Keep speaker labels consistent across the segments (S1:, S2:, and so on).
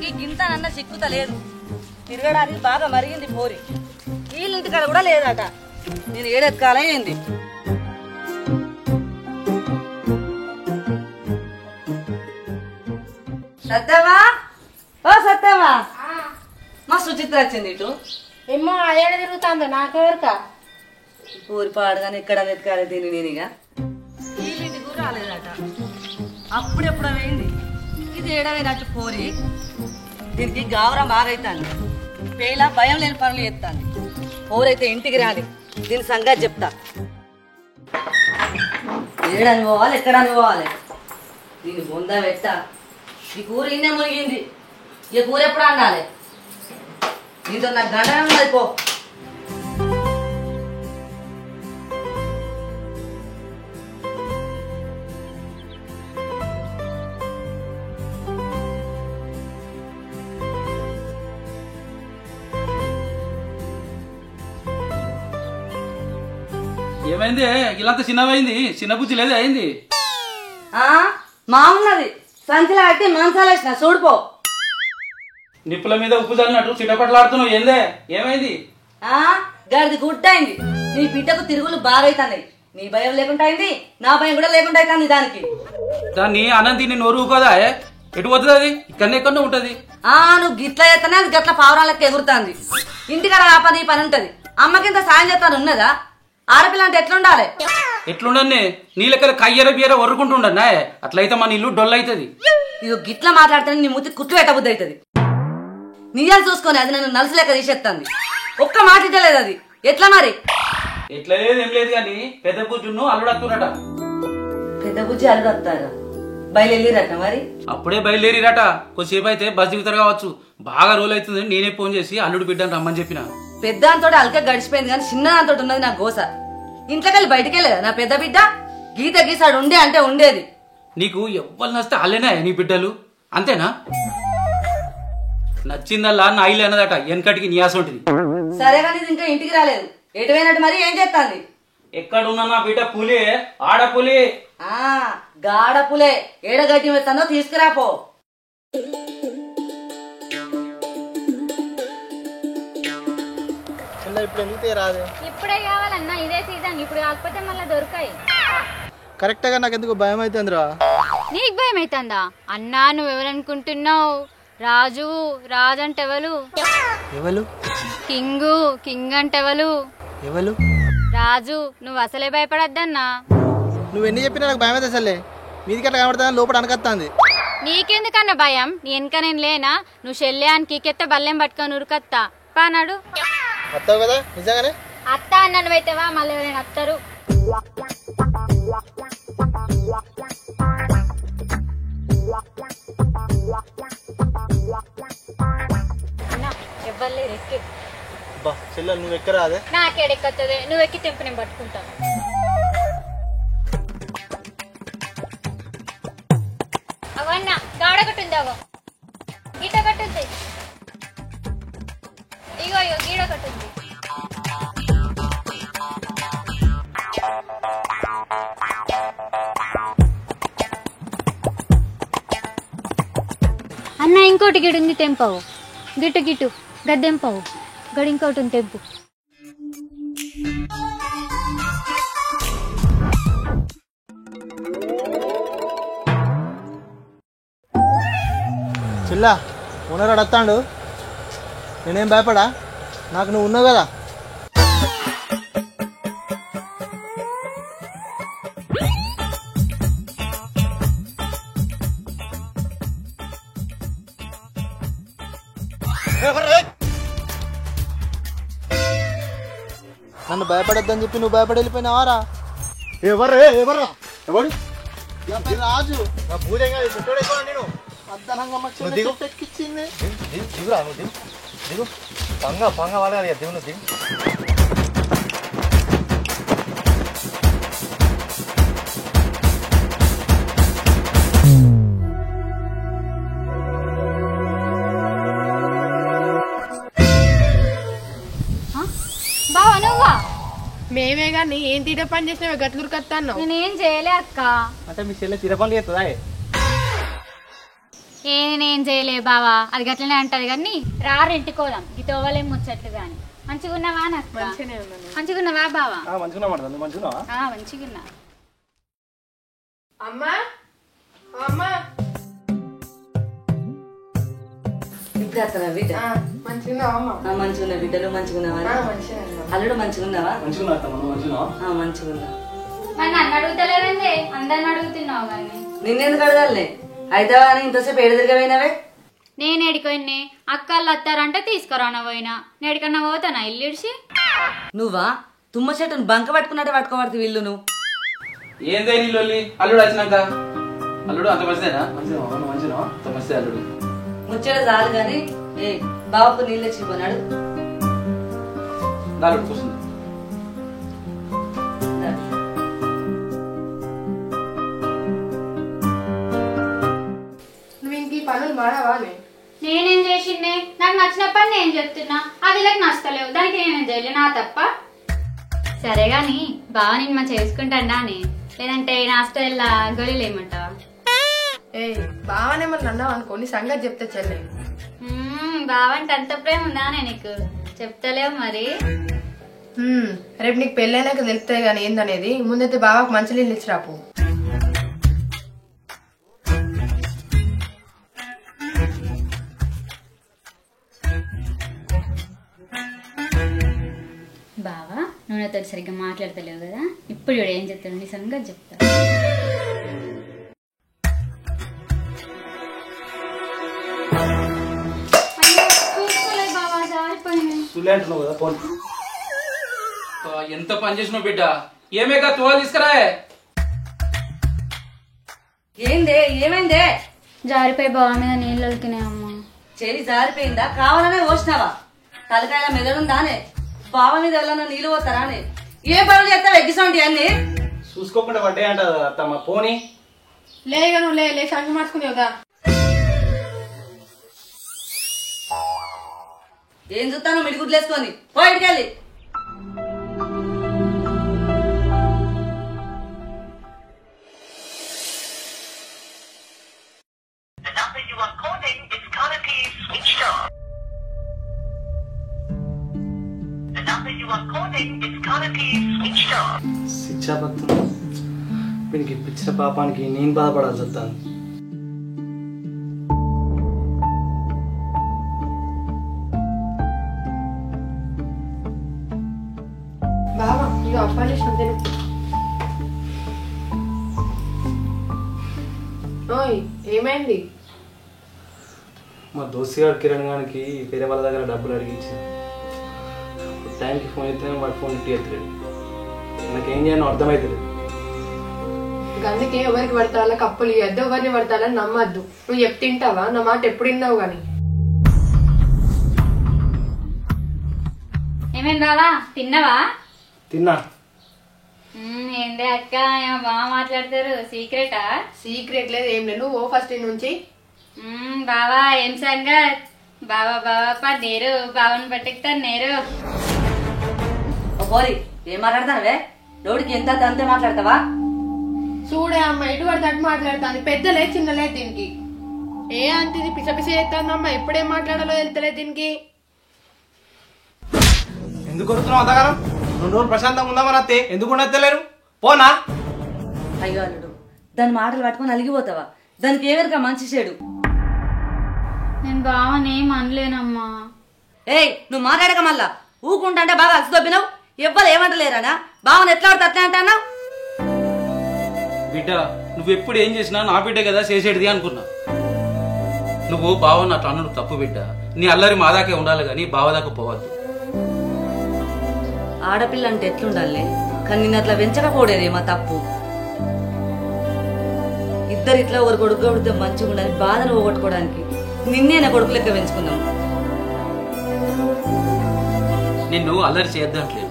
S1: దీనికి గింతనన్న సిక్కుత లేదు. తిరగడానికి బాగా మరిగింది పోరి. వీళ్ళింటికాడ కూడా లేదట. నేను ఏడెత్కాలయ్యింది. సత్యమా, ఓ సత్యమా, మా సుచిత్ర వచ్చింది ఇటు.
S2: ఏమో ఏడ తిరుగుతుందో నాకెవరికా.
S1: ఊరి పాడుగానే ఎక్కడ వెతకాలి దీన్ని నేనిగా. వీళ్ళింటికి కూడా రాలేదట. అప్పుడెప్పుడు అయింది. ఇది ఏడవైనట్టు పోరి. దీనికి గావరం బాగైతాంది. పేలా భయం లేని పనులు చేస్తాంది. పోరైతే ఇంటికి రాలి. దీని సంగతి చెప్తా. ఏడని పోవాలి, ఎక్కడని పోవాలి. దీన్ని బొంద పెట్టా. ఈ కూర ఇన్నే మునిగింది. ఈ కూర ఎప్పుడు అండాలి? నీతో నాకు గంటనే ఉన్నది పో.
S3: ఏమైంది? ఇలాంత చిన్నమైంది, చిన్న బుద్ధి లేదు అయింది.
S1: మా ఉన్నది సంచిలో కట్టి మంచాలు వేసిన చూడిపో.
S3: నిప్పుల మీద ఉప్పు చల్లినట్టు చిటపట్లాడుతున్నావు. ఏందే ఏమైంది?
S1: గడిది గుడ్డ అయింది. నీ బిడ్డకు తిరుగులు బాగా అవుతున్నాయి. నీ భయం లేకుండా అయింది, నా భయం కూడా లేకుండా అవుతుంది. దానికి
S3: దాన్ని అన్నం తిని నోరు కదా ఎటు పోతుంది? అది ఇక్కడనే ఎక్కడో ఉంటది.
S1: నువ్వు గిట్ల చేస్తానే అది గట్ల పావురాలకి ఎగురుతుంది. ఇంటికాడ ఆ పని ఈ పని ఉంటది. అమ్మకింత సాయం చేస్తాను ఉన్నదా? ఆడపిల్ల అంటే ఎట్లుండాలి?
S3: ఎట్లుండీ నీ లెక్కల కయ్యర బియ్యర వరుకుంటుండన్నా. అట్లయితే మన ఇల్లు డొల్ అవుతుంది.
S1: ఇక గిట్ల మాట్లాడితే నీ ముత్తి కుట్లు పెట్టబుద్ధి అవుతుంది. నిజాలు చూసుకొని అది నన్ను నలుసు లెక్క తీసేస్తుంది. ఒక్క మాట ఇవ్వలేదు. అది ఎట్లా మరి?
S3: ఎట్లా లేదు ఏం లేదు కానీ పెద్ద బుజ్జును అల్లుడత్తురట.
S1: పెద్ద బుజ్జి అల్లుడత్తారా? బయలుదేరిరట మరి?
S3: అప్పుడే బయలుదేరిరట. కొద్దిసేపు అయితే బస్ దిగుతారు కావచ్చు. బాగా రోజులు అవుతుంది. నేనే ఫోన్ చేసి అల్లుడు బిడ్డను రమ్మని చెప్పిన.
S1: పెద్ద దాంతో అల్క గడిచిపోయింది కానీ చిన్న దాంతో ఉన్నది నా గోస. ఇంట్లోకెళ్ళి బయటికి వెళ్ళదా నా పెద్ద బిడ్డ? గీత గీసాడు ఉండే అంటే ఉండేది.
S3: నీకు ఎవ్వరు నస్తే అల్లేనా నీ బిడ్డలు? అంతేనా? నచ్చిందల్లా నా ఇల్లు అన్నదట. వెనకటికి నియాసం ఉంటుంది.
S1: సరే కానీ ఇంకా ఇంటికి రాలేదు. ఎటువైనట్టు మరి ఏం చేస్తాంది?
S3: ఎక్కడున్నా నా బిడ్డ పులి, ఆడపులి.
S1: గాడ పులే. ఏడగడ్డి మెత్తానో తీసుకురాపో.
S4: ఇప్పుడు ఎందుకు రాదు?
S2: ఇప్పుడే కావాలన్నా, ఇదే సీజన్. ఇప్పుడు కాకపోతే మళ్ళీ దొరకాయి.
S4: కరెక్ట్ గా నాకు ఎందుకు భయం అవుతుందిరా.
S2: నీకు భయం అవుతుందా? అన్నా నువ్వెవరనుకుంటున్నావు? రాజు. రాజు అంటే ఎవరు?
S4: ఎవరు?
S2: కింగ్ అంటే ఎవరు?
S4: ఎవరు?
S2: రాజు. నువ్వు అసలే భయపడద్దన్నా.
S4: నువ్వు ఎన్ని చెప్పినా నాకు భయం అయితే అసలే. మీదికి అట్లా కనబడతా లోపల అనకత్తాంది.
S2: నీకెందుకన్నా భయం? నీ వెనక నేను లేనా? నువ్వు చెల్లెయానికి కెత్త బల్లెం పట్టుకొని ఉరుకత్తా పానాడు.
S4: వస్తావు కదా నిజంగానే?
S2: అత్త అన్నను అయితేవా మళ్ళీ ఎవరైనా వస్తారు. ఎవ్వరు ఎక్కి
S4: చెల్లెలు నువ్వు ఎక్కరా? అదే
S2: నాకేడెక్కతుంది. నువ్వు ఎక్కి తెంపు నేను పట్టుకుంటాను. అవన్నా గాడ కట్టుంది. అవో గీట కట్టుంది. ఇగో ఇగో గీడ కట్టుంది. అన్న ఇంకోటి గిడు ఉంది తెంపవు. గిట్టు గిట్టు గద్దెంపవు. గడి ఇంకోటి ఉంది తెంపు.
S4: చెల్లా ఓనర్ అడతాడు. నేనేం భయపడా. నాకు నువ్వు ఉన్నావు కదా. నన్ను భయపడద్దని చెప్పి నువ్వు భయపడి వెళ్ళిపోయినావారా? ఎవరు ఎవరు ఎవరు? రాజు భూజంగా నేను ఎక్కిచ్చింది. దిగురా దిగు దిగు. పంగ వాళ్ళ దిగు నువ్వు దిగు.
S2: బావా నువ్వా?
S5: మేమే గాని ఏం తీట పని చేసినా గట్లూరు కత్తాను.
S2: నేనేం చేయలే అక్క.
S4: అంటే మీ చెల్లె తీర పనులు చేస్తుందా?
S2: నేనేం చేయలే బావా, అది గట్లనే అంటది కానీ రారు ఇంటికోదాం ఈ తోవలేం ముచ్చట్లు కానీ. మంచిగా ఉన్నావా నక్క? మంచిగా ఉన్నావా బావా? మంచిగా.
S5: అమ్మా అమ్మా
S1: ఇప్పుడు వస్తావా బిడ్డ?
S5: మంచిగా అమ్మా.
S1: మంచిగా ఉన్నా బిడ్డలు మంచిగా ఉన్నావా? అల్లుడు మంచిగా ఉన్నావా? మంచిగా ఉన్నా.
S2: మరి నన్ను అడుగుతలేదండి, అందరిని అడుగుతున్నావు కానీ.
S1: నిన్నెందుకు అడగాలే? హైదరాబాద్ అని ఇంతసేపు ఏడు తిరగపోయినావే?
S2: నేను ఎడిపోయినా అక్కళ్ళు వస్తారంటే తీసుకురాన పోయినా. నేడికన్నా పోతానా ఇల్లు ఇడిచి?
S1: నువ్వా తుమ్మ చెట్టును బంక పట్టుకున్నట్టు పట్టుకోబడుతుంది ఇల్లు నువ్వు.
S3: ఏందే నీళ్ళు అల్లుడు వచ్చినాక? అల్లుడు అంత మంచిదేనా? అంత మంచిదే అల్లుడు.
S1: ముచ్చట చాలు గాని ఏ బాబుకు నీళ్ళు తెచ్చిపోనాడు.
S3: అల్లుడు కూర్చుంది.
S5: నువ్వు ఇంక ఈ పనులు మాడవా?
S2: నేనేం చేసిండే? నాకు నచ్చిన పని నేను చెప్తున్నా, అది ఇలా నచ్చలేవు, దానికి నేనేం చేయలే, నా తప్ప. సరే గాని బావ నేను మా చేసుకుంటాడా అని, లేదంటే నా హాస్టల్లో గొలీలు ఏమంటావా?
S5: ఏ బావనేమన్నా అన్నావు అనుకో, నీ సంగతి చెప్తే చెల్లె.
S2: బావంటే అంత ప్రేమ ఉందా నీకు? చెప్తలేవు మరి.
S5: రేపు నీకు పెళ్ళైనాక తెలుస్తాయి కానీ ఏందనేది. ముందైతే బావకు మంచి నీళ్ళు ఇచ్చిరాపు.
S2: బావా నువ్వు నాతో సరిగ్గా మాట్లాడతలేవు కదా, ఇప్పుడు చూడు ఏం చెప్తాను, నీ సంగతి చెప్తా.
S3: ఎంత పని చేసినావు బిడ్డ? ఏమేగా తువాలు తీసుకురా.
S1: ఏందే ఏమైందే?
S2: జారిపోయి బావ మీద నీళ్ళు వదికినాయమ్మా.
S1: చెయ్యి జారిపోయిందా? కావాలనే పోసినావా? తలకాయల మెదడుందానే? బావ మీద ఎవరన్నా నీళ్ళు పోతారా? ఏ పనులు చేస్తావు ఎగ్గిసంటి అన్ని?
S4: చూసుకోకుండా పడ్డాయి అంట అత్తమ్మ. పోనీ
S5: లేగా నువ్వు లే సంగతి మార్చుకునేవుగా.
S1: ఏం చూస్తాను మిడిగుడ్లేసుకొని పోయిటికి వెళ్ళి.
S4: శిక్షాపత్రం వీనికి ఇప్పించిన పాపానికి నేను బాధపడాల్సి వస్తాను.
S5: బావా ఇక అప్పాలు చేసిన. ఓయ్ ఏమైంది?
S4: మా దోస్తుగాడు కిరణ్ గారికి వేరే వాళ్ళ దగ్గర డబ్బులు అడిగించి టైంకి ఫోన్ ఎత్తే వాడు ఫోన్ ఇట్టి ఎత్తలేడు. నాకేం చేయాలో అర్థమవుతుంది.
S5: అందుకే ఎవరికి పడతాలా కప్పులు ఇవ్వద్దు, ఎవరిని పడతాలని నమ్మద్దు. నువ్వు తింటావా? నా మాట ఎప్పుడు విన్నావు గాని.
S2: ఏమైంది బావా, తిన్నావా?
S4: తిన్నా.
S2: ఏందే అక్క బాగా మాట్లాడతారు, సీక్రెటా?
S5: సీక్రెట్ లేదు ఏం లేదు. నువ్వు ఫస్ట్ నుంచి.
S2: బావా ఏం సంగత్? బావా బావా పన్నీరు బావని పట్టుకుతాను నేరు.
S1: పోరి ఏం మాట్లాడతానవే? రోడ్డుకి ఎంత అంతే మాట్లాడతావా?
S5: చూడే అమ్మ ఎటు పడితే అటు మాట్లాడుతాను. పెద్దలే చిన్నలే దీనికి. ఏ అంతది పిస పిస చేస్తానమ్మా. ఎప్పుడేం మాట్లాడాలో తెలుతలేదు దీనికి.
S4: ఎందుకు కొడుతున్నావు అంతగానం? 2 రోజులు ప్రశాంతంగా ఉందామని అత్తే ఎందుకు ఉండలేరు? పోనా?
S1: అయ్యో అల్లుడు దాని మాటలు పట్టుకొని అలిగిపోతావా? దానికి ఏవరికా మంచి చెడు?
S2: నేను బావని ఏం అనలేనమ్మా.
S1: ఏయ్ నువ్వు మాట్లాడక మళ్ళా ఊకుంటా అంటే బాగా అలసి దొబ్బినావు. ఎవ్వరు ఏమంటలేరానా? బావని ఎట్లా పడితే అట్లా అంటానా?
S3: బిడ్డ నువ్వు ఎప్పుడు ఏం చేసినా నా బిడ్డే కదా చేసేటిది అనుకున్నా. నువ్వు బావని అట్లా అన్న తప్పు బిడ్డ. నీ అల్లరి మా దాకే ఉండాలి కానీ బావ దాకా పోవద్దు.
S1: ఆడపిల్ల అంటే ఎట్లుండాలి? కానీ నిన్ను అట్లా పెంచకపోడేది మా తప్పు. ఇద్దరు ఇట్లా ఒకరు కొడుకు కొడితే మంచిగా ఉండాలి. బాధను పోగొట్టుకోవడానికి నిన్నే నా కొడుకు లెక్క పెంచుకున్నాం.
S3: నిన్ను అల్లరి చేయొద్దంటలేదు.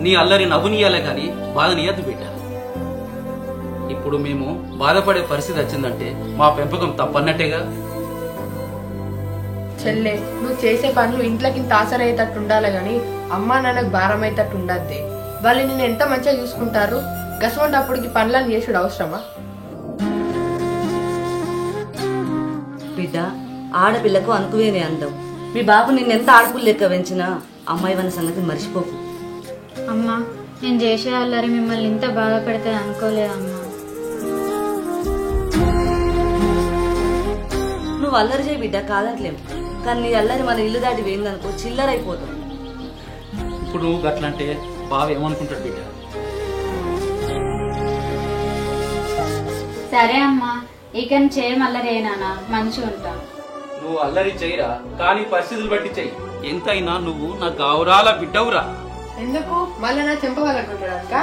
S3: నీ అల్లరి నవ్వునియాలే కానీ బాధనియద్దు బిడ్డ. ఇప్పుడు మేము బాధపడే పరిస్థితి వచ్చిందంటే మా పెంపకం తప్పన్నట్టేగా.
S5: చెల్లె నువ్వు చేసే పనులు ఇంట్లోకి ఇంత ఆసరయ్యేటట్టు ఉండాలి గాని అమ్మా నాన్నకు భారం అయ్యేటట్టు ఉండద్దే. వాళ్ళు నిన్ను ఎంత మంచిగా చూసుకుంటారు. గసమంటప్పటికి పనులను చేసుడు అవసరమా?
S1: బిడ్డ, ఆడపిల్లకు అనుకువేనే అందం. మీ బాబు నిన్నెంత ఆడపులు లెక్క పెంచినా అమ్మాయి వన్న సంగతి మర్చిపోకు.
S2: అమ్మా, నేను చేసే అల్లరి మిమ్మల్ని ఇంత బాధ పెడితే అనుకోలేదమ్మా.
S1: నువ్వు అల్లరి చేయి బిడ్డ, కాదట్లేము. కానీ నీ అల్లరి మన ఇల్లు దాటి వేయిందనుకో చిల్లరైపోతాం.
S3: ఇప్పుడు నువ్వు గట్లంటే బావ ఏమనుకుంటాడు బిడ్డ?
S2: సరే అమ్మా, ఇక చేయమల్లరేనా, మంచిగా ఉంటా.
S3: నువ్వు అల్లరి చెయ్యరా, కానీ పరిస్థితులు బట్టి చెయ్యి. ఎంతైనా నువ్వు నా గౌరాల బిడ్డవురా.
S5: ఎందుకు మళ్ళీ నా చెంపగలకుంటాడు అక్క?